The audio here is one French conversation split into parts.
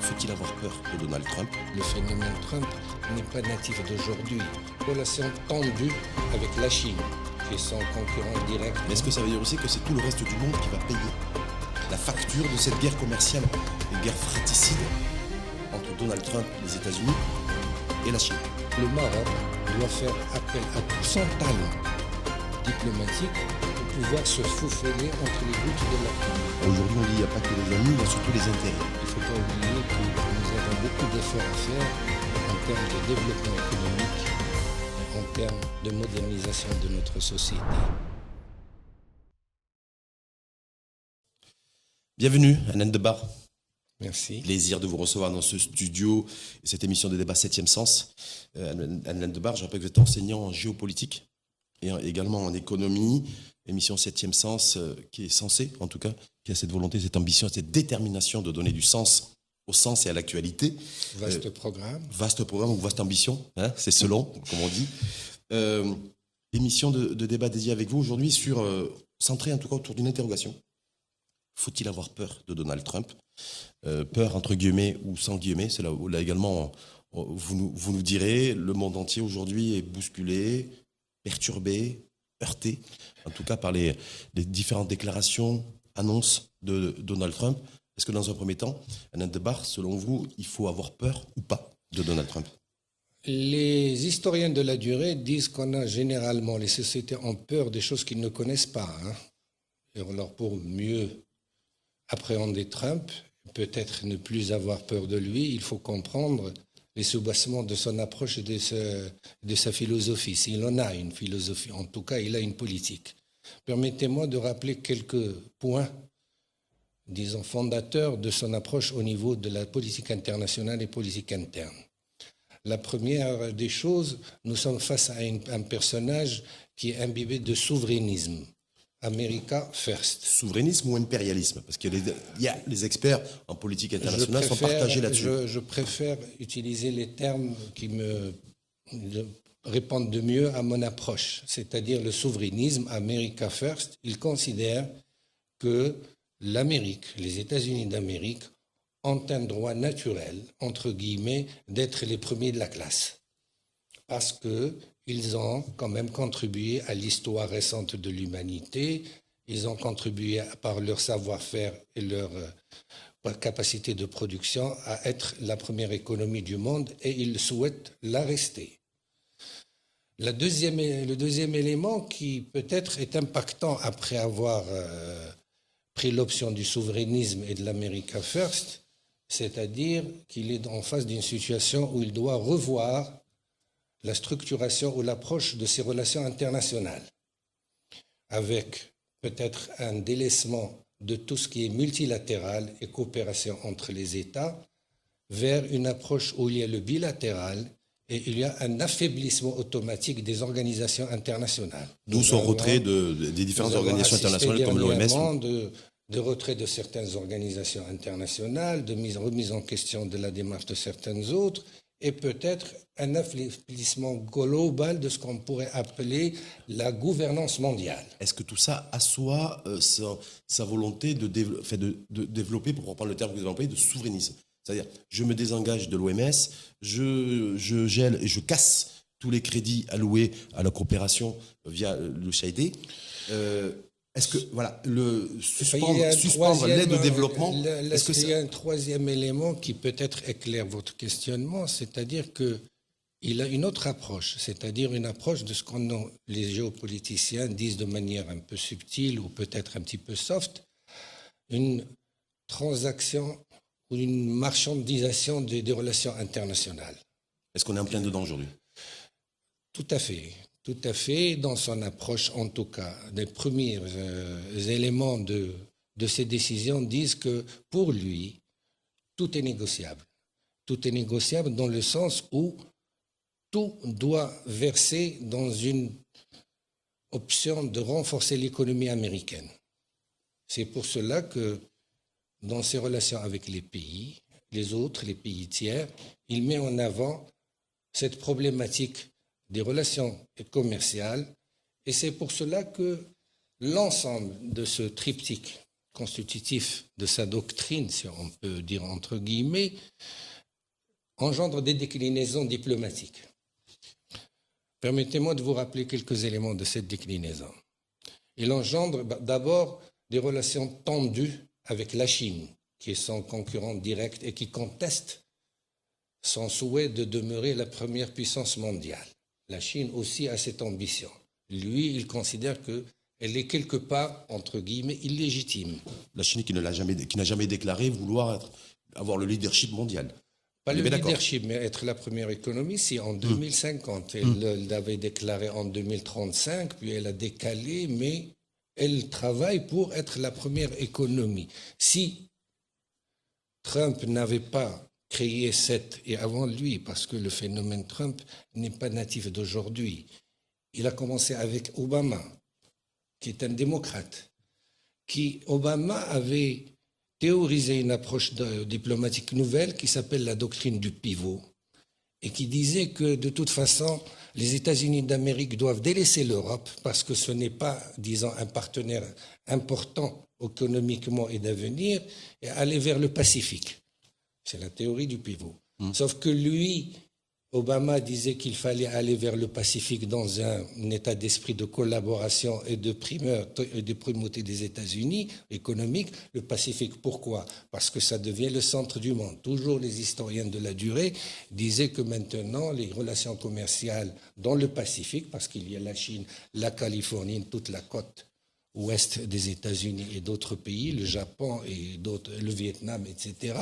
Faut-il avoir peur de Donald Trump? Le phénomène Trump n'est pas natif d'aujourd'hui. Relation tendue avec la Chine, qui est son concurrent direct. Mais est-ce que ça veut dire aussi que c'est tout le reste du monde qui va payer la facture de cette guerre commerciale, une guerre fratricide entre Donald Trump, les États-Unis et la Chine? Le Maroc doit faire appel à tout son talent diplomatique pour pouvoir se faufiler entre les gouttes de la pluie. Aujourd'hui, on dit qu'il n'y a pas que les amis, il y a surtout les intérêts. Il ne faut pas oublier que nous avons beaucoup d'efforts à faire en termes de développement économique et en termes de modernisation de notre société. Bienvenue, Alain Debar. Merci. Plaisir de vous recevoir dans ce studio et cette émission de débat 7e Sens. Alain Debar, je rappelle que vous êtes enseignant en géopolitique et également en économie. Émission 7e Sens qui est censée, en tout cas, qui a cette volonté, cette ambition, cette détermination de donner du sens au sens et à l'actualité. Vaste programme. Vaste programme ou vaste ambition, hein, c'est selon, comme on dit. Émission de débat dédiée avec vous aujourd'hui centrée en tout cas autour d'une interrogation. Faut-il avoir peur de Donald Trump? Peur entre guillemets ou sans guillemets, c'est là où là également vous nous direz, le monde entier aujourd'hui est bousculé, perturbé, heurté, en tout cas par les différentes déclarations, annonces de Donald Trump. Est-ce que dans un premier temps, Alain Debar, selon vous, il faut avoir peur ou pas de Donald Trump? Les historiens de la durée disent qu'on a généralement, les sociétés ont peur des choses qu'ils ne connaissent pas. Et alors pour mieux appréhender Trump, peut-être ne plus avoir peur de lui, il faut comprendre les soubassements de son approche et de sa philosophie. S'il en a une philosophie, en tout cas, il a une politique. Permettez-moi de rappeler quelques points, disons, fondateurs de son approche au niveau de la politique internationale et politique interne. La première des choses, nous sommes face à un personnage qui est imbibé de souverainisme. America first. Souverainisme ou impérialisme? Parce qu'il y a les experts en politique internationale sont partagés là-dessus. Je préfère utiliser les termes qui me répondent de mieux à mon approche, c'est-à-dire le souverainisme, America first. Il considère que l'Amérique, les États-Unis d'Amérique, ont un droit naturel, entre guillemets, d'être les premiers de la classe. Parce qu'ils ont quand même contribué à l'histoire récente de l'humanité, ils ont contribué par leur savoir-faire et leur capacité de production à être la première économie du monde et ils souhaitent la rester. Le deuxième élément qui peut-être est impactant après avoir pris l'option du souverainisme et de l'America First, c'est-à-dire qu'il est en face d'une situation où il doit revoir la structuration ou l'approche de ses relations internationales, avec peut-être un délaissement de tout ce qui est multilatéral et coopération entre les États, vers une approche où il y a le bilatéral et il y a un affaiblissement automatique des organisations internationales. D'où son retrait des différentes organisations internationales comme l'OMS. De retrait de certaines organisations internationales, de remise en question de la démarche de certaines autres, et peut-être un affaiblissement global de ce qu'on pourrait appeler la gouvernance mondiale. Est-ce que tout ça assoit sa volonté de développer, pour reprendre le terme que vous avez employé, de souverainisme? C'est-à-dire, je me désengage de l'OMS, je gèle et je casse tous les crédits alloués à la coopération via le CHD. Est-ce que, voilà, suspendre l'aide au développement... Il y a un troisième élément qui peut-être éclaire votre questionnement, c'est-à-dire qu'il a une autre approche, c'est-à-dire une approche de ce qu'on les géopoliticiens disent de manière un peu subtile ou peut-être un petit peu soft, une transaction ou une marchandisation des relations internationales. Est-ce qu'on est en plein dedans aujourd'hui? Tout à fait. Tout à fait, dans son approche, en tout cas, les premiers éléments de ces décisions disent que pour lui, tout est négociable. Tout est négociable dans le sens où tout doit verser dans une option de renforcer l'économie américaine. C'est pour cela que dans ses relations avec les pays, les pays tiers, il met en avant cette problématique des relations commerciales, et c'est pour cela que l'ensemble de ce triptyque constitutif de sa doctrine, si on peut dire entre guillemets, engendre des déclinaisons diplomatiques. Permettez-moi de vous rappeler quelques éléments de cette déclinaison. Il engendre d'abord des relations tendues avec la Chine, qui est son concurrent direct et qui conteste son souhait de demeurer la première puissance mondiale. La Chine aussi a cette ambition. Lui, il considère qu'elle est quelque part, entre guillemets, illégitime. La Chine qui n'a jamais déclaré vouloir avoir le leadership mondial. Pas le leadership, mais être la première économie, si en 2050. Elle l'avait déclaré en 2035, puis elle a décalé, mais elle travaille pour être la première économie. Si Trump n'avait pas créé et avant lui, parce que le phénomène Trump n'est pas natif d'aujourd'hui, il a commencé avec Obama, qui est un démocrate, Obama avait théorisé une approche diplomatique nouvelle qui s'appelle la doctrine du pivot et qui disait que de toute façon, les États-Unis d'Amérique doivent délaisser l'Europe parce que ce n'est pas, disons, un partenaire important économiquement et d'avenir et aller vers le Pacifique. C'est la théorie du pivot. Sauf que lui, Obama disait qu'il fallait aller vers le Pacifique dans un état d'esprit de collaboration et de primauté des États-Unis économique. Le Pacifique, pourquoi? Parce que ça devient le centre du monde. Toujours les historiens de la durée disaient que maintenant, les relations commerciales dans le Pacifique, parce qu'il y a la Chine, la Californie, toute la côte ouest des États-Unis et d'autres pays, le Japon et d'autres, le Vietnam, etc.,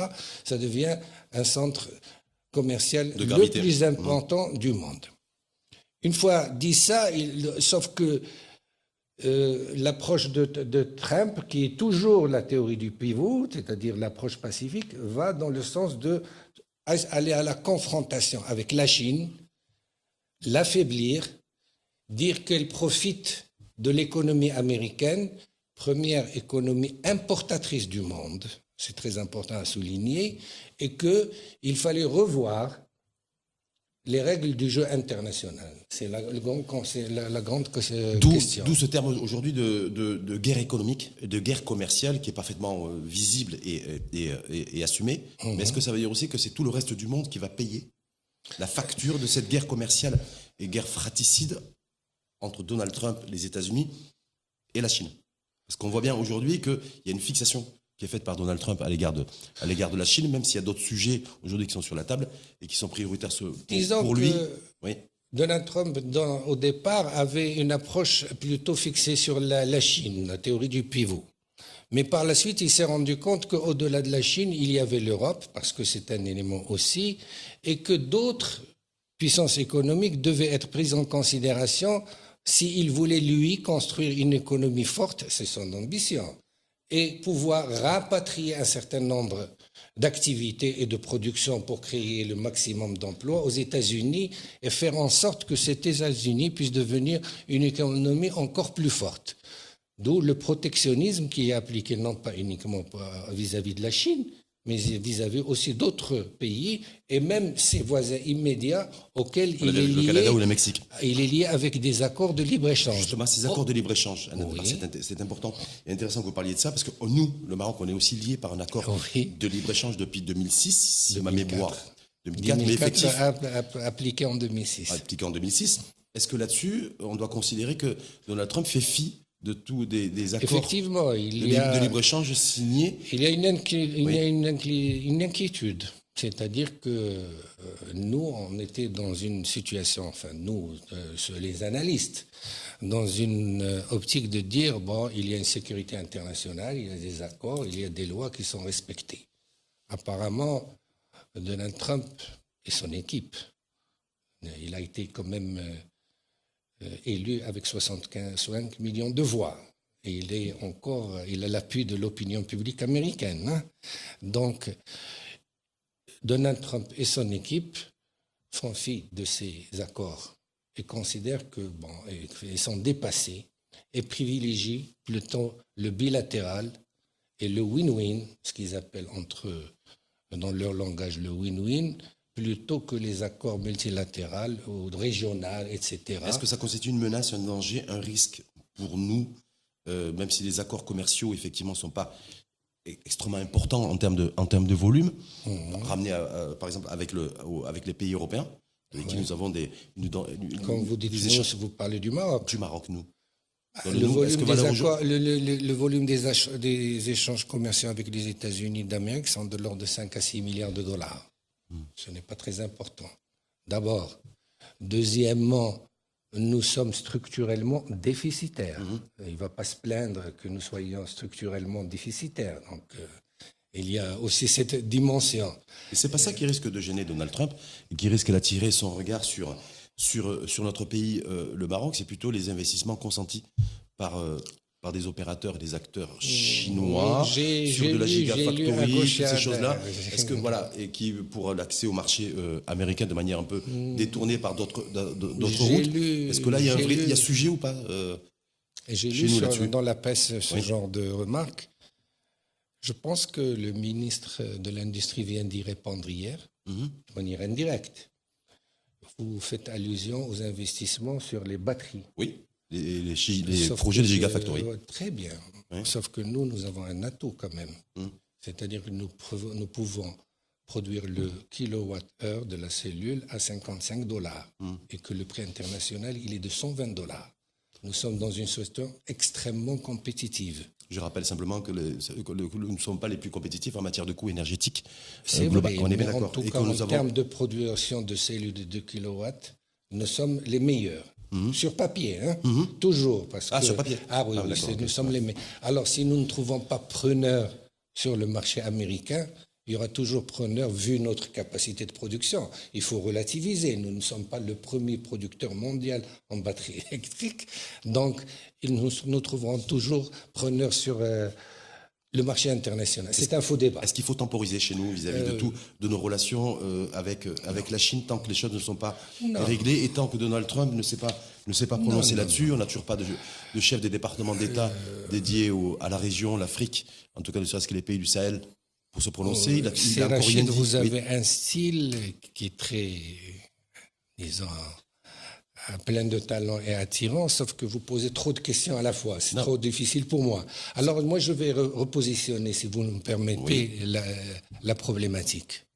ça devient un centre commercial le plus important du monde. Une fois dit ça, sauf que l'approche de Trump, qui est toujours la théorie du pivot, c'est-à-dire l'approche pacifique, va dans le sens d'aller à la confrontation avec la Chine, l'affaiblir, dire qu'elle profite de l'économie américaine, première économie importatrice du monde, c'est très important à souligner, et qu'il fallait revoir les règles du jeu international. C'est la grande question. D'où ce terme aujourd'hui de guerre économique, de guerre commerciale qui est parfaitement visible et assumé. Mais est-ce que ça veut dire aussi que c'est tout le reste du monde qui va payer la facture de cette guerre commerciale et guerre fratricide entre Donald Trump, les États-Unis et la Chine? Parce qu'on voit bien aujourd'hui qu'il y a une fixation qui est faite par Donald Trump à l'égard de la Chine, même s'il y a d'autres sujets aujourd'hui qui sont sur la table et qui sont prioritaires pour lui. Oui. Donald Trump, au départ, avait une approche plutôt fixée sur la Chine, la théorie du pivot. Mais par la suite, il s'est rendu compte qu'au-delà de la Chine, il y avait l'Europe, parce que c'est un élément aussi, et que d'autres puissances économiques devaient être prises en considération s'il voulait, lui, construire une économie forte, c'est son ambition, et pouvoir rapatrier un certain nombre d'activités et de production pour créer le maximum d'emplois aux États-Unis et faire en sorte que ces États-Unis puissent devenir une économie encore plus forte. D'où le protectionnisme qui est appliqué non pas uniquement vis-à-vis de la Chine, mais vis-à-vis aussi d'autres pays et même ses voisins immédiats auxquels il est lié. Le Canada ou le Mexique. Il est lié avec des accords de libre-échange. Justement, ces accords de libre-échange, c'est important et intéressant que vous parliez de ça parce que nous, le Maroc, on est aussi lié par un accord de libre-échange depuis 2006, si ma mémoire. 2004, mais effectif. Appliqué en 2006. Appliqué en 2006. Est-ce que là-dessus, on doit considérer que Donald Trump fait fi de tous des accords effectivement, de libre-écéchange signés? Il y a une inquiétude. C'est-à-dire que nous, on était dans une situation, enfin nous, les analystes, dans une optique de dire, bon, il y a une sécurité internationale, il y a des accords, il y a des lois qui sont respectées. Apparemment, Donald Trump et son équipe, il a été quand même élu avec 65 millions de voix. Et il a l'appui de l'opinion publique américaine. Hein. Donc, Donald Trump et son équipe font fi de ces accords et considèrent que, ils sont dépassés et privilégient plutôt le bilatéral et le win-win, ce qu'ils appellent entre eux, dans leur langage, le win-win, plutôt que les accords multilatéraux ou régionaux, etc. Est-ce que ça constitue une menace, un danger, un risque pour nous même si les accords commerciaux, effectivement, ne sont pas extrêmement importants en termes de volume, ramenés, par exemple, avec les pays européens, avec qui nous avons Quand vous dites nous, vous parlez du Maroc. Du Maroc, nous. Le volume des échanges commerciaux avec les États-Unis d'Amérique sont de l'ordre de 5 à 6 milliards de dollars. Ce n'est pas très important. D'abord. Deuxièmement, nous sommes structurellement déficitaires. Il ne va pas se plaindre que nous soyons structurellement déficitaires. Donc, il y a aussi cette dimension. Et c'est pas ça qui risque de gêner Donald Trump et qui risque d'attirer son regard sur notre pays, le Maroc, c'est plutôt les investissements consentis par des opérateurs et des acteurs chinois sur de la gigafactory, ces choses-là. Est-ce que et qui pour l'accès au marché américain de manière un peu détournée par d'autres routes. Est-ce que là il y a sujet ou pas j'ai lu dans la presse ce genre de remarques. Je pense que le ministre de l'Industrie vient d'y répondre hier, de manière indirecte. Vous faites allusion aux investissements sur les batteries. Oui, les projets de gigafactory. Très bien. Oui. Sauf que nous avons un atout quand même. C'est-à-dire que nous pouvons produire le kilowatt-heure de la cellule à $55 et que le prix international, il est de $120. Nous sommes dans une situation extrêmement compétitive. Je rappelle simplement que nous ne sommes pas les plus compétitifs en matière de coûts énergétiques. C'est vrai, on est bien d'accord. En tout cas, en termes de production de cellules de 2 kW, nous sommes les meilleurs. Sur papier, toujours. Parce que, sur papier. Oui, nous sommes les meilleurs. Alors, si nous ne trouvons pas preneurs sur le marché américain, il y aura toujours preneur vu notre capacité de production. Il faut relativiser. Nous ne sommes pas le premier producteur mondial en batterie électrique. Donc, nous trouverons toujours preneurs sur le marché international. C'est un faux débat. Est-ce qu'il faut temporiser chez nous vis-à-vis de nos relations avec la Chine tant que les choses ne sont pas réglées et tant que Donald Trump ne s'est pas prononcé là-dessus? On n'a toujours pas de chef des départements d'État dédiés à la région, l'Afrique, en tout cas ne serait-ce que les pays du Sahel, pour se prononcer. Rachid, vous avez un style qui est très, disons, plein de talent et attirant, sauf que vous posez trop de questions à la fois. C'est trop difficile pour moi. Alors moi, je vais repositionner, si vous me permettez, la problématique.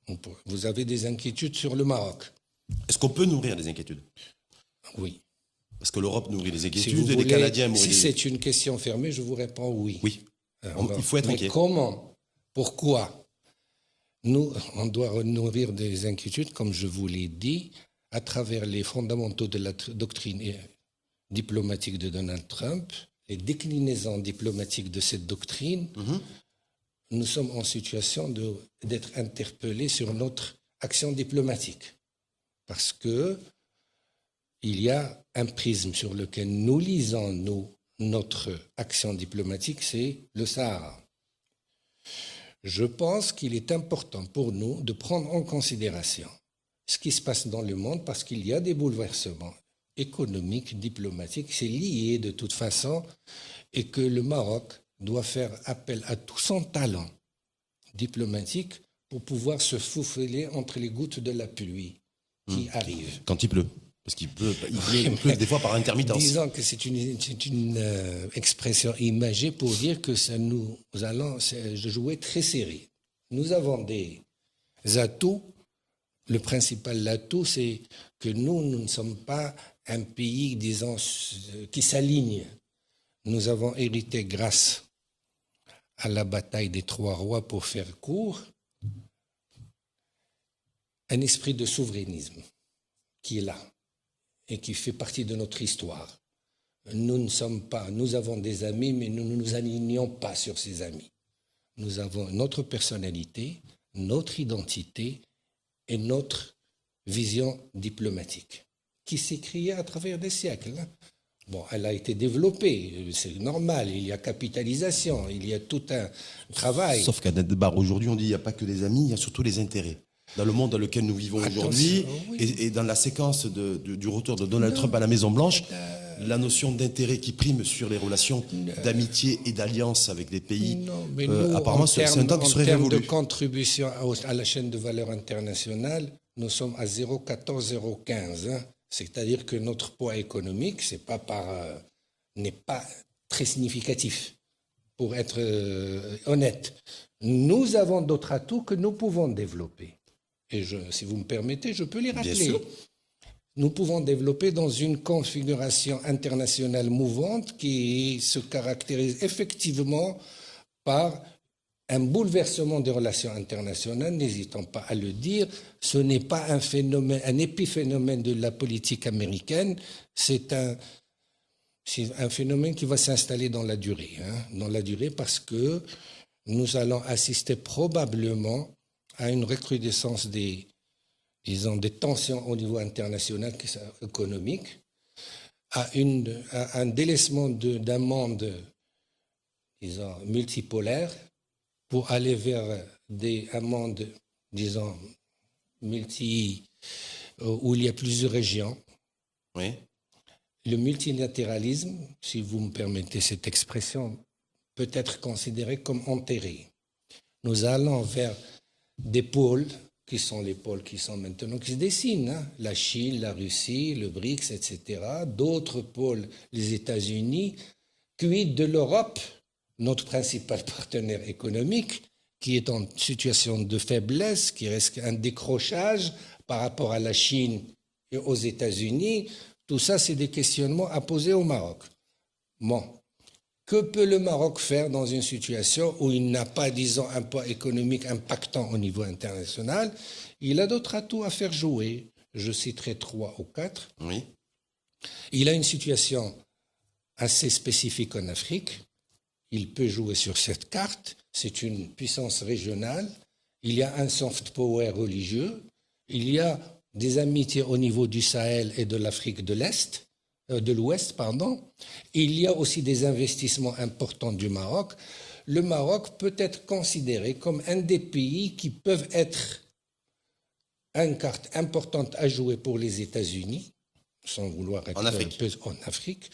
Vous avez des inquiétudes sur le Maroc. Est-ce qu'on peut nourrir des inquiétudes? Oui. Parce que l'Europe nourrit des inquiétudes et les Canadiens nourrissent Si c'est une question fermée, je vous réponds oui. Oui. Il faut être inquiet. Mais comment? Pourquoi? On doit nourrir des inquiétudes, comme je vous l'ai dit, à travers les fondamentaux de la doctrine diplomatique de Donald Trump, les déclinaisons diplomatiques de cette doctrine. Nous sommes en situation d'être interpellés sur notre action diplomatique. Parce que il y a un prisme sur lequel nous lisons, notre action diplomatique, c'est le Sahara. Je pense qu'il est important pour nous de prendre en considération ce qui se passe dans le monde parce qu'il y a des bouleversements économiques, diplomatiques, c'est lié de toute façon et que le Maroc doit faire appel à tout son talent diplomatique pour pouvoir se faufiler entre les gouttes de la pluie qui arrivent. Quand il pleut. Parce qu'il pleut des fois par intermittence. Disons que c'est une expression imagée pour dire que nous allons jouer très serré. Nous avons des atouts. Le principal atout, c'est que nous ne sommes pas un pays, disons, qui s'aligne. Nous avons hérité, grâce à la bataille des 3 rois, pour faire court, un esprit de souverainisme qui est là et qui fait partie de notre histoire. Nous avons des amis, mais nous ne nous alignons pas sur ces amis. Nous avons notre personnalité, notre identité et notre vision diplomatique, qui s'est créée à travers des siècles. Bon, elle a été développée, c'est normal, il y a capitalisation, il y a tout un travail. Sauf qu'à Net-Bar, aujourd'hui, on dit qu'il n'y a pas que des amis, il y a surtout les intérêts. Dans le monde dans lequel nous vivons aujourd'hui, et dans la séquence du retour de Donald Trump à la Maison-Blanche, la notion d'intérêt qui prime sur les relations d'amitié et d'alliance avec les pays, apparemment, c'est un temps qui serait révolu. En termes de contribution à la chaîne de valeur internationale, nous sommes à 0,14, 0,15. C'est-à-dire que notre poids économique, n'est pas très significatif, pour être honnête. Nous avons d'autres atouts que nous pouvons développer. Et si vous me permettez, je peux les rappeler. Bien sûr. Nous pouvons développer dans une configuration internationale mouvante qui se caractérise effectivement par un bouleversement des relations internationales, n'hésitons pas à le dire. Ce n'est pas un phénomène, un épiphénomène de la politique américaine, c'est un phénomène qui va s'installer dans la durée. Dans la durée parce que nous allons assister probablement à une recrudescence des tensions au niveau international économique, à un délaissement d'un monde, disons, multipolaire pour aller vers un monde, disons, où il y a plusieurs régions. Oui. Le multilatéralisme, si vous me permettez cette expression, peut être considéré comme enterré. Nous allons vers des pôles qui sont les pôles qui sont maintenant, qui se dessinent, la Chine, la Russie, le BRICS, etc. D'autres pôles, les États-Unis, quid de l'Europe, notre principal partenaire économique, qui est en situation de faiblesse, qui risque un décrochage par rapport à la Chine et aux États-Unis. Tout ça, c'est des questionnements à poser au Maroc. Bon. Que peut le Maroc faire dans une situation où il n'a pas, disons, un poids économique impactant au niveau international? Il a d'autres atouts à faire jouer. Je citerai 3 ou 4. Oui. Il a une situation assez spécifique en Afrique. Il peut jouer sur cette carte. C'est une puissance régionale. Il y a un soft power religieux. Il y a des amitiés au niveau du Sahel et de l'Afrique de l'Ouest. Il y a aussi des investissements importants du Maroc. Le Maroc peut être considéré comme un des pays qui peuvent être une carte importante à jouer pour les États-Unis, sans vouloir être en Afrique.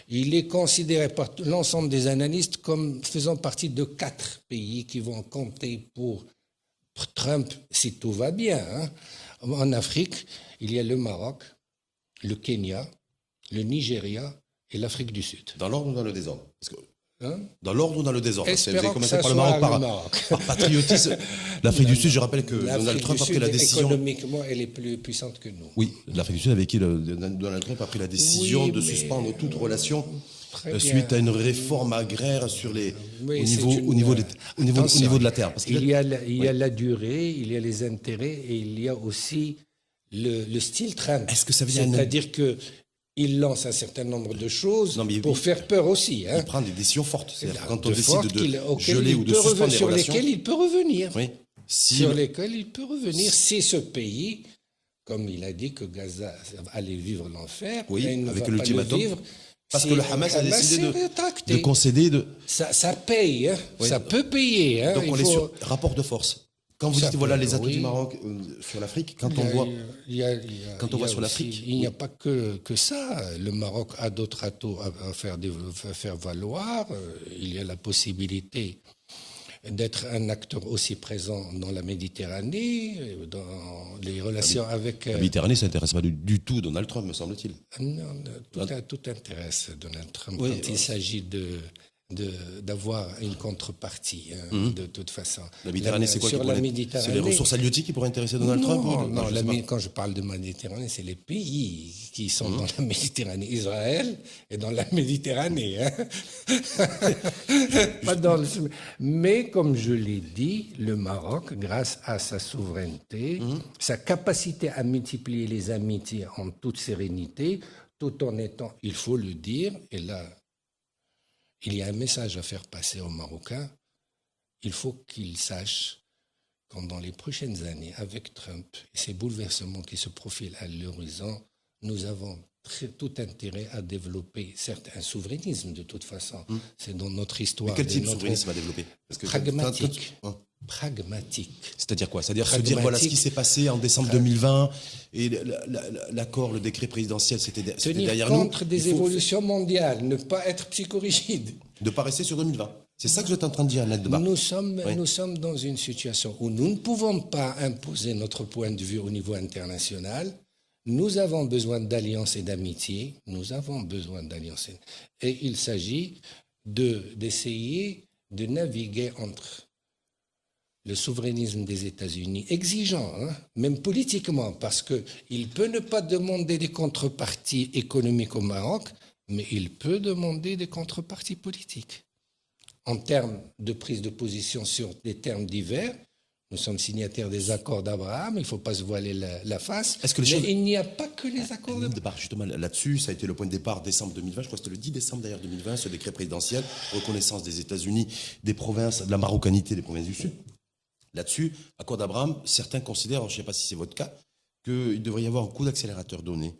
Il est considéré par l'ensemble des analystes comme faisant partie de 4 pays qui vont compter pour Trump si tout va bien. En Afrique, il y a le Maroc, le Kenya, le Nigeria et l'Afrique du Sud. Dans l'ordre ou dans le désordre? Dans l'ordre ou dans le désordre? Vous avez commencé par le Maroc par patriotisme. L'Afrique du Sud, je rappelle que Donald Trump a pris la décision. Économiquement, elle est plus puissante que nous. Oui, l'Afrique du Sud avec qui Donald Trump a pris la décision de suspendre toute relation suite à une réforme agraire sur au niveau de la terre. Parce il y a la durée, il y a les intérêts et il y a aussi le style Trump. Est-ce que ça veut dire c'est-à-dire que il lance un certain nombre de choses pour faire peur aussi. Il prend des décisions fortes. C'est-à-dire quand on décide de geler ou de suspendre les sur relations, lesquelles il peut revenir. Oui. Sur lesquelles il peut revenir si ce pays, comme il a dit que Gaza allait vivre l'enfer, avec l'ultimatum. Parce que le Hamas a décidé de concéder. Ça paye, ça peut payer. Donc on est sur rapport de force. Quand vous dites voilà les atouts du Maroc sur l'Afrique, quand on voit sur l'Afrique, il n'y a pas que ça. Le Maroc a d'autres atouts à faire valoir. Il y a la possibilité d'être un acteur aussi présent dans la Méditerranée, dans les relations avec... La Méditerranée, ça n'intéresse pas du tout Donald Trump, me semble-t-il. Non, tout intéresse Donald Trump quand il s'agit d'avoir une contrepartie, de toute façon. La Méditerranée, c'est quoi C'est les ressources halieutiques qui pourraient intéresser Donald Trump? Non, quand je parle de Méditerranée, c'est les pays qui sont dans la Méditerranée. Israël est dans la Méditerranée. Mais comme je l'ai dit, le Maroc, grâce à sa souveraineté, sa capacité à multiplier les amitiés en toute sérénité, tout en étant, il faut le dire, et là, il y a un message à faire passer aux Marocains. Il faut qu'ils sachent que dans les prochaines années, avec Trump et ces bouleversements qui se profilent à l'horizon, nous avons tout intérêt à développer, certes, un souverainisme de toute façon. C'est dans notre histoire. Mais quel type de souverainisme à développer? Pragmatique. C'est-à-dire quoi? C'est-à-dire se dire voilà ce qui s'est passé en décembre 2020 et l'accord, le décret présidentiel, c'était derrière nous. Tenir compte des évolutions mondiales, ne pas être psychorigide. De ne pas rester sur 2020. C'est ça que je suis en train de dire, Ned Debat. Nous sommes dans une situation où nous ne pouvons pas imposer notre point de vue au niveau international. Nous avons besoin d'alliances et d'amitié. Nous avons besoin d'alliances. Et il s'agit d'essayer de naviguer entre le souverainisme des États-Unis, exigeant, même politiquement, parce qu'il peut ne pas demander des contreparties économiques au Maroc, mais il peut demander des contreparties politiques. En termes de prise de position sur des termes divers, nous sommes signataires des accords d'Abraham, il ne faut pas se voiler la face. Mais il n'y a pas que les accords d'Abraham. Justement, là-dessus, ça a été le point de départ décembre 2020, je crois que c'était le 10 décembre d'ailleurs 2020, ce décret présidentiel, reconnaissance des États-Unis, des provinces, de la marocanité des provinces du Sud. Là-dessus, accord d'Abraham, certains considèrent, je ne sais pas si c'est votre cas, qu'il devrait y avoir un coup d'accélérateur donné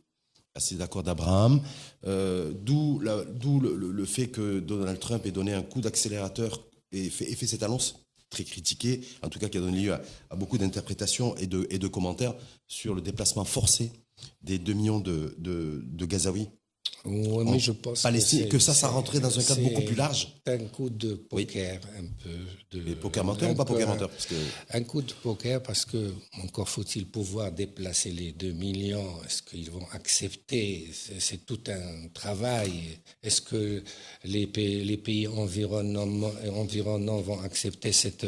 à ces accords d'Abraham, d'où le fait que Donald Trump ait donné un coup d'accélérateur et fait cette annonce très critiquée, en tout cas qui a donné lieu à beaucoup d'interprétations et de commentaires sur le déplacement forcé des 2 millions de Gazaouis. Oui, mais je pense que ça rentrait dans un cadre beaucoup plus large. C'est un coup de poker, un peu. Mais poker menteur ou pas poker menteur Un coup de poker parce que, encore faut-il pouvoir déplacer les 2 millions. Est-ce qu'ils vont accepter? C'est tout un travail. Est-ce que les pays environnants vont accepter cette...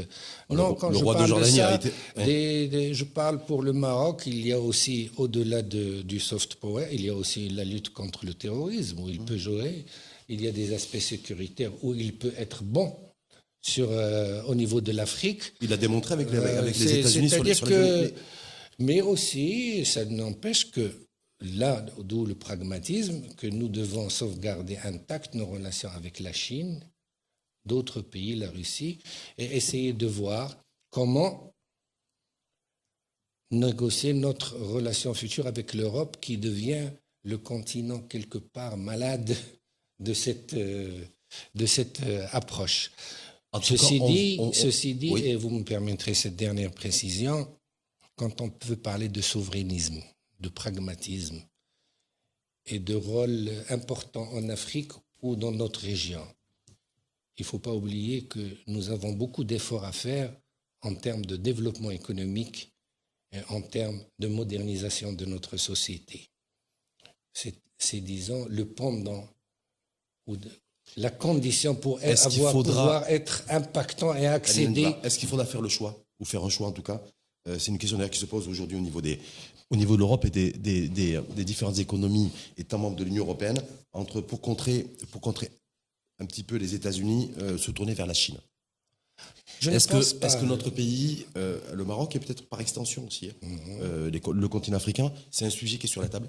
Non, quand le roi de Jordanie a été... Je parle pour le Maroc, il y a aussi, au-delà du soft power, il y a aussi la lutte contre le terrorisme, où il peut jouer. Il y a des aspects sécuritaires où il peut être bon au niveau de l'Afrique. Il a démontré avec les États-Unis sur les... Mais aussi, ça n'empêche que là, d'où le pragmatisme, que nous devons sauvegarder intactes nos relations avec la Chine, d'autres pays, la Russie, et essayer de voir comment négocier notre relation future avec l'Europe qui devient le continent quelque part malade de cette approche. Ceci dit, oui. Et vous me permettrez cette dernière précision, quand on peut parler de souverainisme, de pragmatisme et de rôle important en Afrique ou dans notre région, il ne faut pas oublier que nous avons beaucoup d'efforts à faire en termes de développement économique et en termes de modernisation de notre société. C'est disons, le pendant ou la condition pour pouvoir être impactant et accéder. Est-ce qu'il faudra faire le choix, ou faire un choix en tout cas? C'est une question d'ailleurs qui se pose aujourd'hui au niveau de l'Europe et des différentes économies étant membres de l'Union européenne, pour contrer un petit peu les États-Unis, se tourner vers la Chine. Est-ce que notre pays, le Maroc, et peut-être par extension aussi, le continent africain, c'est un sujet qui est sur la table?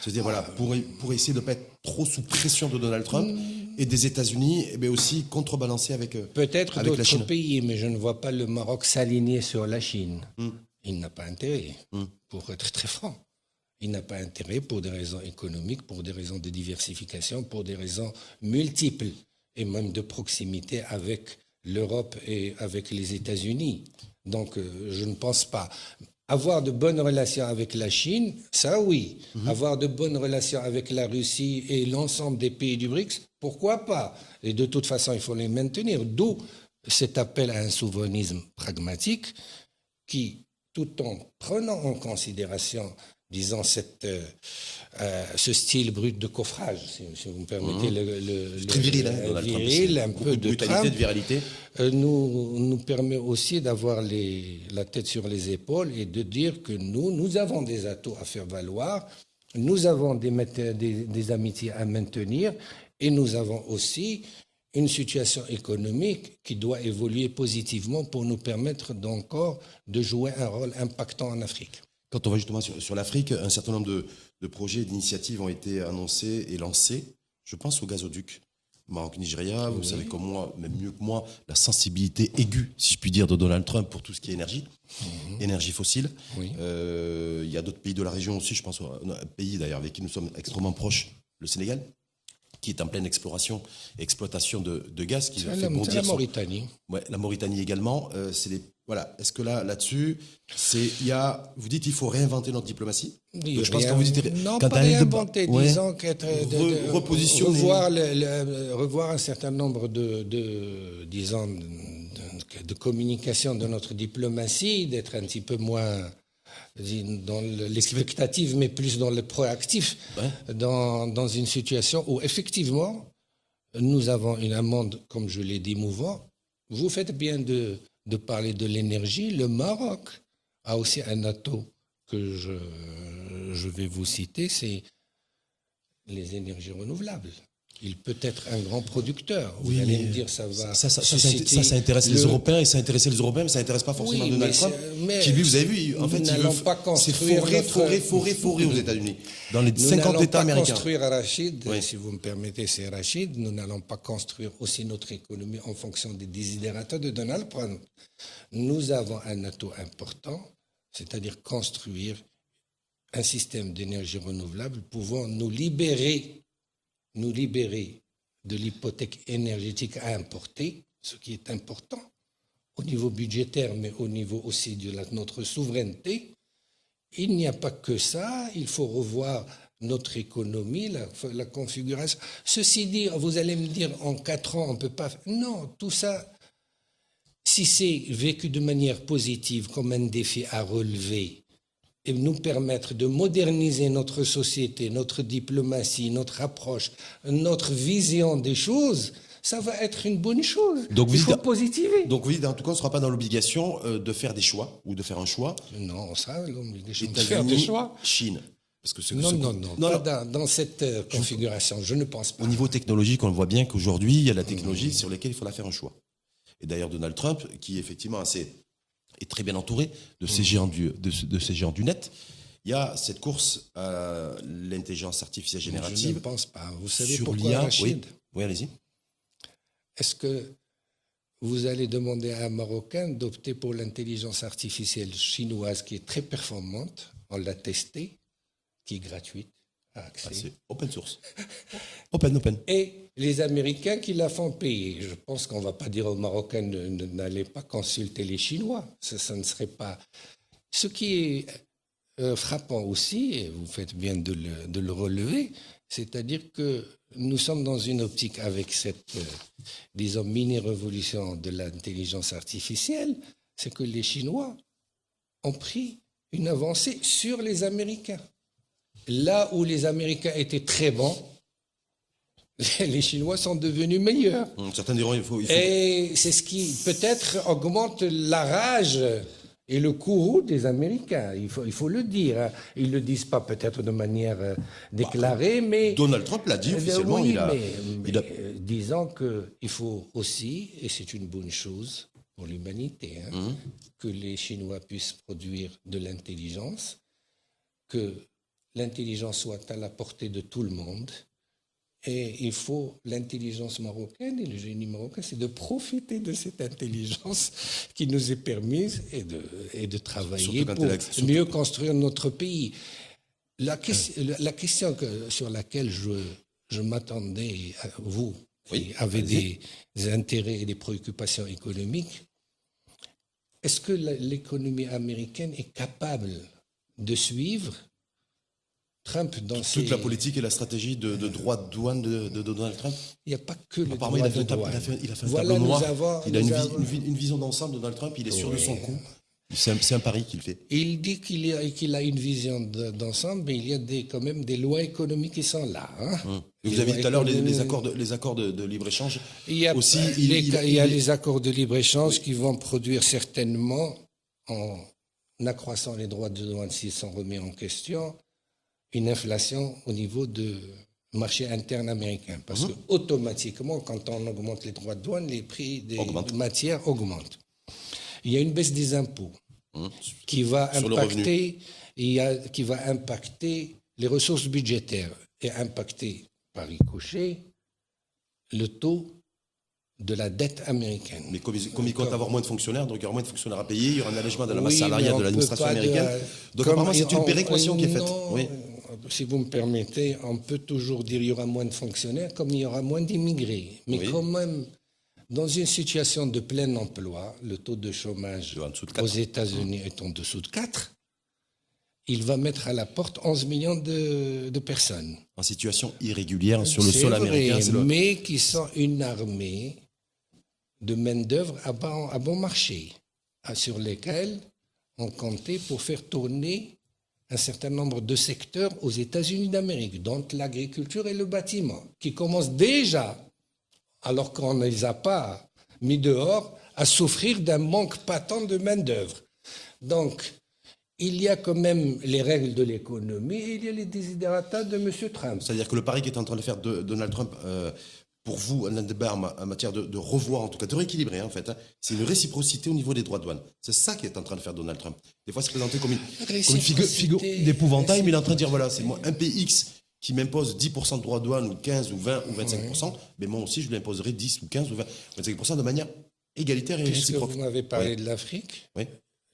C'est-à-dire, voilà, pour essayer de ne pas être trop sous pression de Donald Trump et des États-Unis, mais aussi contrebalancer avec la Chine. Peut-être d'autres pays, mais je ne vois pas le Maroc s'aligner sur la Chine. Il n'a pas intérêt, pour être très franc. Il n'a pas intérêt pour des raisons économiques, pour des raisons de diversification, pour des raisons multiples, et même de proximité avec l'Europe et avec les États-Unis. Donc, je ne pense pas. Avoir de bonnes relations avec la Chine, ça oui. Avoir de bonnes relations avec la Russie et l'ensemble des pays du BRICS, pourquoi pas? Et de toute façon, il faut les maintenir. D'où cet appel à un souverainisme pragmatique qui, tout en prenant en considération, disons, ce style brut de coffrage, si vous me permettez, très viril, viril, un peu de brutalité, de viralité, nous permet aussi d'avoir la tête sur les épaules et de dire que nous avons des atouts à faire valoir, nous avons des amitiés à maintenir et nous avons aussi une situation économique qui doit évoluer positivement pour nous permettre d'encore de jouer un rôle impactant en Afrique. Quand on va justement sur l'Afrique, un certain nombre de projets et d'initiatives ont été annoncés et lancés. Je pense au gazoduc Maroc-Nigeria. Vous savez comme moi, même mieux que moi, la sensibilité aiguë, si je puis dire, de Donald Trump pour tout ce qui est énergie fossile. Il y a d'autres pays de la région aussi, je pense à un pays d'ailleurs avec qui nous sommes extrêmement proches, le Sénégal, qui est en pleine exploration et exploitation de gaz. Qui fait bondir la Mauritanie. La Mauritanie également. Voilà. Est-ce que là-dessus, vous dites qu'il faut réinventer notre diplomatie? Je pense que vous dites non, pas réinventer, disons revoir un certain nombre de communications de notre diplomatie, d'être un petit peu moins dans l'expectative, mais plus dans le proactif, dans une situation où effectivement, nous avons une amende, comme je l'ai dit, mouvant. Vous faites bien de parler de l'énergie. Le Maroc a aussi un atout que je vais vous citer, c'est les énergies renouvelables. Il peut être un grand producteur. Vous allez me dire, ça va. Ça intéresse les Européens et ça intéressait les Européens, mais ça n'intéresse pas forcément Donald Trump. Qui lui, vous avez vu, en fait, il veut forêt aux États-Unis, dans les 50 États américains. Nous n'allons pas construire, Rachid, si vous me permettez, c'est Rachid, nous n'allons pas construire aussi notre économie en fonction des désidérateurs de Donald Trump. Nous avons un atout important, c'est-à-dire construire un système d'énergie renouvelable pouvant nous libérer de l'hypothèque énergétique à importer, ce qui est important au niveau budgétaire, mais au niveau aussi de notre souveraineté. Il n'y a pas que ça, il faut revoir notre économie, la configuration. Ceci dit, vous allez me dire, en 4 ans, on ne peut pas... Non, tout ça, si c'est vécu de manière positive, comme un défi à relever, et nous permettre de moderniser notre société, notre diplomatie, notre approche, notre vision des choses, ça va être une bonne chose. Donc il faut positiver. Donc vous dites, en tout cas, on ne sera pas dans l'obligation de faire des choix ou de faire un choix. Non, on sera dans l'obligation de faire des choix. Chine. Parce que non, pas dans cette configuration, je ne pense pas. Au niveau technologique, on voit bien qu'aujourd'hui, il y a la technologie sur laquelle il faudra faire un choix. Et d'ailleurs, Donald Trump, qui effectivement est très bien entouré de ces géants du net. Il y a cette course à l'intelligence artificielle générative. Je ne pense pas. Vous savez sur pourquoi, l'IA. Rachid ? Oui, allez-y. Est-ce que vous allez demander à un Marocain d'opter pour l'intelligence artificielle chinoise qui est très performante, on l'a testée, qui est gratuite, à accès. C'est open source. open. Et les Américains qui la font payer. Je pense qu'on ne va pas dire aux Marocains n'allez pas consulter les Chinois. Ça ne serait pas... Ce qui est frappant aussi, et vous faites bien de le relever, c'est-à-dire que nous sommes dans une optique avec cette, disons, mini-révolution de l'intelligence artificielle, c'est que les Chinois ont pris une avancée sur les Américains. Là où les Américains étaient très bons, les Chinois sont devenus meilleurs. Certains diront il faut... Et c'est ce qui peut-être augmente la rage et le courroux des Américains. Il faut le dire. Hein. Ils ne le disent pas peut-être de manière déclarée, mais... Donald Trump l'a dit officiellement. Oui, disons qu'il faut aussi, et c'est une bonne chose pour l'humanité, que les Chinois puissent produire de l'intelligence, que l'intelligence soit à la portée de tout le monde. Et il faut, l'intelligence marocaine et le génie marocain, c'est de profiter de cette intelligence qui nous est permise et de travailler pour mieux construire notre pays. La question sur laquelle je m'attendais, vous, qui avez des intérêts et des préoccupations économiques, est-ce que l'économie américaine est capable de suivre Trump dans toute la politique et la stratégie de droits de douane de Donald Trump? Il n'y a pas que le droit de douane. Il a fait un tableau noir. Il a une vision d'ensemble, Donald Trump. Il est sûr de son coup. C'est un pari qu'il fait. Il dit qu'il a une vision d'ensemble, mais il y a quand même des lois économiques qui sont là. Vous avez dit tout à l'heure les accords de libre-échange. Il y a les accords de libre-échange qui vont produire certainement, en accroissant les droits de douane s'ils sont remis en question, une inflation au niveau du marché interne américain. Parce que automatiquement, quand on augmente les droits de douane, les prix des matières augmentent. Il y a une baisse des impôts qui va impacter les ressources budgétaires et impacter par ricochet le taux de la dette américaine. Mais comme il compte avoir moins de fonctionnaires, donc il y aura moins de fonctionnaires à payer, il y aura un allègement de la masse salariale de l'administration américaine. Donc apparemment, c'est une péréquation qui est faite. Oui. Si vous me permettez, on peut toujours dire qu'il y aura moins de fonctionnaires comme il y aura moins d'immigrés. Mais quand même, dans une situation de plein emploi, le taux de chômage aux États-Unis est en dessous de 4, il va mettre à la porte 11 millions de personnes. En situation irrégulière sur le sol américain. Mais qui sont une armée de main-d'œuvre à bon marché, sur lesquels ont compté pour faire tourner un certain nombre de secteurs aux États-Unis d'Amérique, dont l'agriculture et le bâtiment, qui commencent déjà, alors qu'on ne les a pas mis dehors, à souffrir d'un manque patent de main-d'œuvre. Donc, il y a quand même les règles de l'économie et il y a les desiderata de M. Trump. C'est-à-dire que le pari qu'est en train de faire Donald Trump, pour vous, Alain Débat, en matière de revoir, en tout cas de rééquilibrer, en fait, c'est une réciprocité au niveau des droits de douane. C'est ça qu'est en train de faire Donald Trump. Des fois, c'est présenté comme une figure d'épouvantail, mais il est en train de dire, voilà, c'est moi, un pays X qui m'impose 10% de droits de douane, ou 15, ou 20, ou 25%, mais moi aussi, je lui imposerai 10, ou 15, ou 20, ou 25% de manière égalitaire et Puisque réciproque. Vous m'avez parlé de l'Afrique. Oui.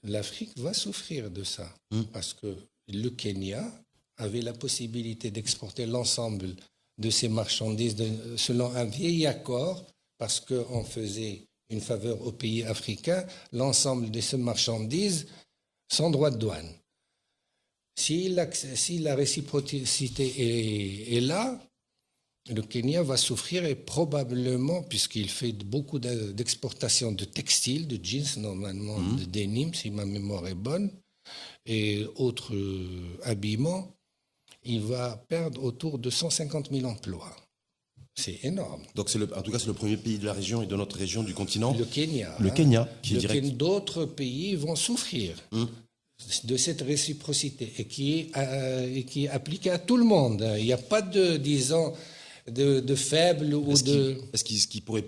L'Afrique va souffrir de ça, parce que le Kenya avait la possibilité d'exporter l'ensemble de ses marchandises selon un vieil accord, parce qu'on faisait une faveur aux pays africains, l'ensemble de ces marchandises sans droit de douane. Si la réciprocité est là, le Kenya va souffrir et probablement, puisqu'il fait beaucoup d'exportations de textiles, de jeans normalement, de denim, si ma mémoire est bonne, et autres habillements, il va perdre autour de 150 000 emplois. C'est énorme. Donc, en tout cas, c'est le premier pays de la région et de notre région du continent. Le Kenya. Le Kenya, qui est direct. D'autres pays vont souffrir de cette réciprocité et qui est appliquée à tout le monde. Il n'y a pas de faible ou Est-ce qu'il pourrait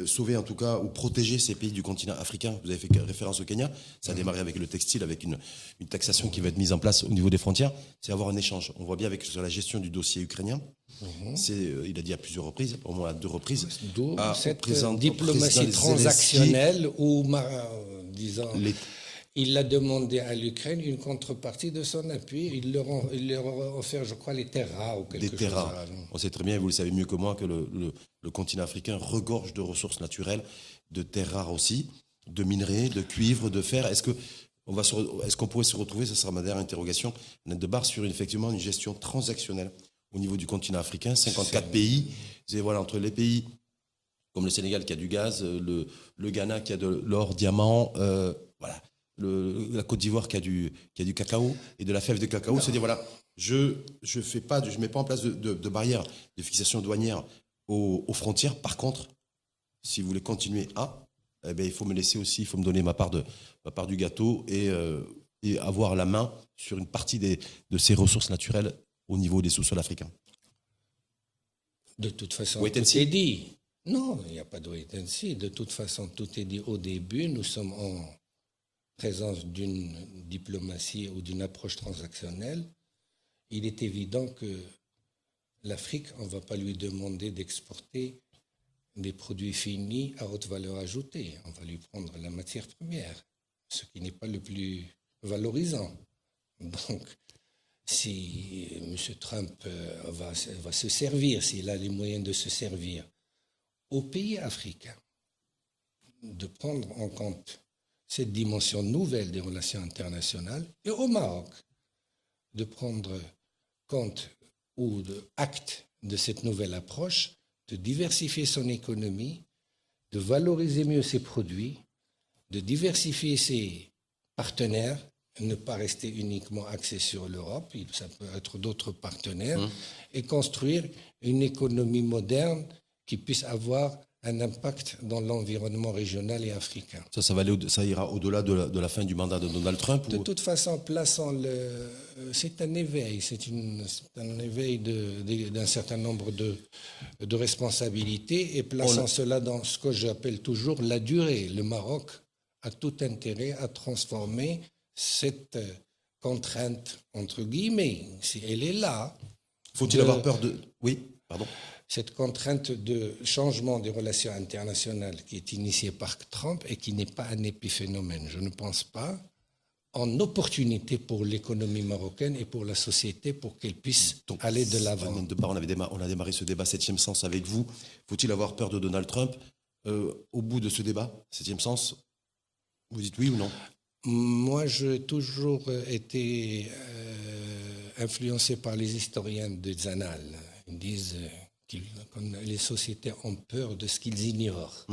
sauver, en tout cas, ou protéger ces pays du continent africain? Vous avez fait référence au Kenya. Ça a démarré avec le textile, avec une taxation qui va être mise en place au niveau des frontières. C'est avoir un échange. On voit bien sur la gestion du dossier ukrainien. Il a dit à plusieurs reprises, au moins à 2 reprises. D'où cette diplomatie transactionnelle où, disons... Il a demandé à l'Ukraine une contrepartie de son appui. Il leur a offert, je crois, les terres rares ou quelque chose. Des terres rares. On sait très bien, et vous le savez mieux que moi, que le continent africain regorge de ressources naturelles, de terres rares aussi, de minerais, de cuivre, de fer. Est-ce qu'on pourrait se retrouver, ça sera ma dernière interrogation, de barre sur effectivement une gestion transactionnelle au niveau du continent africain, 54 pays, voilà, entre les pays comme le Sénégal qui a du gaz, le Ghana qui a de l'or, diamant, voilà. La Côte d'Ivoire qui a du cacao et de la fève de cacao, se dire voilà, je mets pas en place de barrières de fixation douanière aux frontières. Par contre, si vous voulez continuer il faut me laisser aussi, il faut me donner ma part du gâteau et avoir la main sur une partie de ces ressources naturelles au niveau des sous-sols africains. De toute façon, tout est dit. Non, il n'y a pas de wait and see. De toute façon, tout est dit au début. Nous sommes en présence d'une diplomatie ou d'une approche transactionnelle. Il est évident que l'Afrique, on ne va pas lui demander d'exporter des produits finis à haute valeur ajoutée. On va lui prendre la matière première, ce qui n'est pas le plus valorisant. Donc, si M. Trump va se servir, s'il a les moyens de se servir, aux pays africains, de prendre en compte cette dimension nouvelle des relations internationales, et au Maroc, de prendre compte ou acte de cette nouvelle approche, de diversifier son économie, de valoriser mieux ses produits, de diversifier ses partenaires, ne pas rester uniquement axé sur l'Europe, ça peut être d'autres partenaires, et construire une économie moderne qui puisse avoir un impact dans l'environnement régional et africain. Ça ira au-delà de la fin du mandat de Donald Trump? De toute façon, c'est un éveil, un éveil d'un certain nombre de responsabilités et plaçant cela dans ce que j'appelle toujours la durée. Le Maroc a tout intérêt à transformer cette contrainte, entre guillemets, si elle est là. Faut-il avoir peur de... Oui, pardon. Cette contrainte de changement des relations internationales qui est initiée par Trump et qui n'est pas un épiphénomène, je ne pense pas, en opportunité pour l'économie marocaine et pour la société pour qu'elle puisse aller de l'avant. On a démarré ce débat 7e sens avec vous. Faut-il avoir peur de Donald Trump? Au bout de ce débat, 7e sens, vous dites oui ou non? Moi, j'ai toujours été influencé par les historiens des annales. Ils disent que les sociétés ont peur de ce qu'ils ignorent.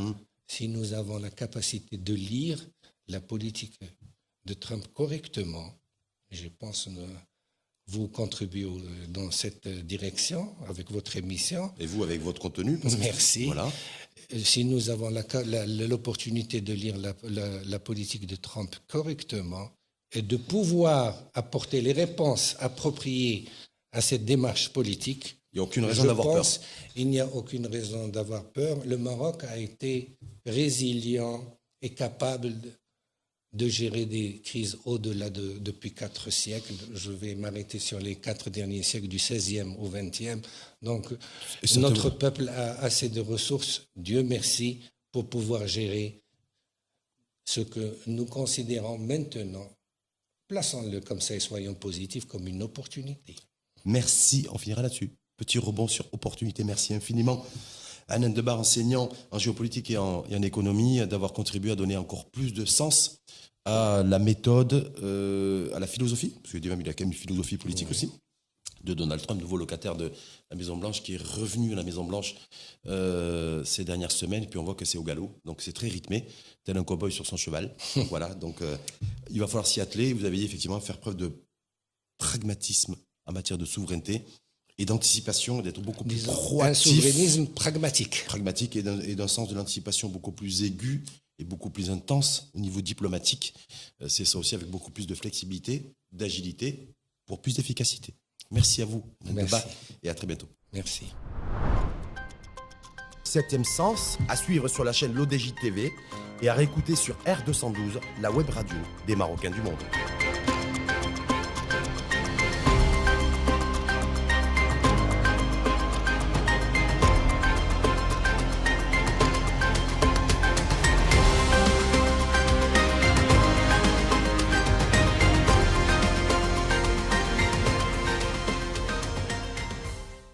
Si nous avons la capacité de lire la politique de Trump correctement. Je pense que vous contribuez dans cette direction avec votre émission. Et vous, avec votre contenu. Merci. Voilà. Si nous avons l'opportunité de lire la politique de Trump correctement et de pouvoir apporter les réponses appropriées à cette démarche politique, il n'y a aucune raison d'avoir peur. Il n'y a aucune raison d'avoir peur. Le Maroc a été résilient et capable de gérer des crises au-delà depuis 4 siècles. Je vais m'arrêter sur les 4 derniers siècles, du 16e au 20e. Donc, notre peuple a assez de ressources, Dieu merci, pour pouvoir gérer ce que nous considérons maintenant, plaçons-le comme ça et soyons positifs, comme une opportunité. Merci, on finira là-dessus. Petit rebond sur opportunité, merci infiniment. Hanan Debar, enseignant en géopolitique et en économie, d'avoir contribué à donner encore plus de sens à la méthode, à la philosophie, parce qu'il y a quand même une philosophie politique aussi, de Donald Trump, nouveau locataire de la Maison-Blanche, qui est revenu à la Maison-Blanche ces dernières semaines, et puis on voit que c'est au galop, donc c'est très rythmé, tel un cow-boy sur son cheval. Voilà, donc il va falloir s'y atteler. Vous avez dit effectivement faire preuve de pragmatisme en matière de souveraineté et d'anticipation, d'être beaucoup plus proactif. Un souverainisme pragmatique. Pragmatique et d'un sens de l'anticipation beaucoup plus aigu et beaucoup plus intense au niveau diplomatique. C'est ça aussi, avec beaucoup plus de flexibilité, d'agilité, pour plus d'efficacité. Merci à vous, Merci. Et à très bientôt. Merci. 7e Sens, à suivre sur la chaîne l'ODJ TV et à réécouter sur R212, la web radio des Marocains du monde.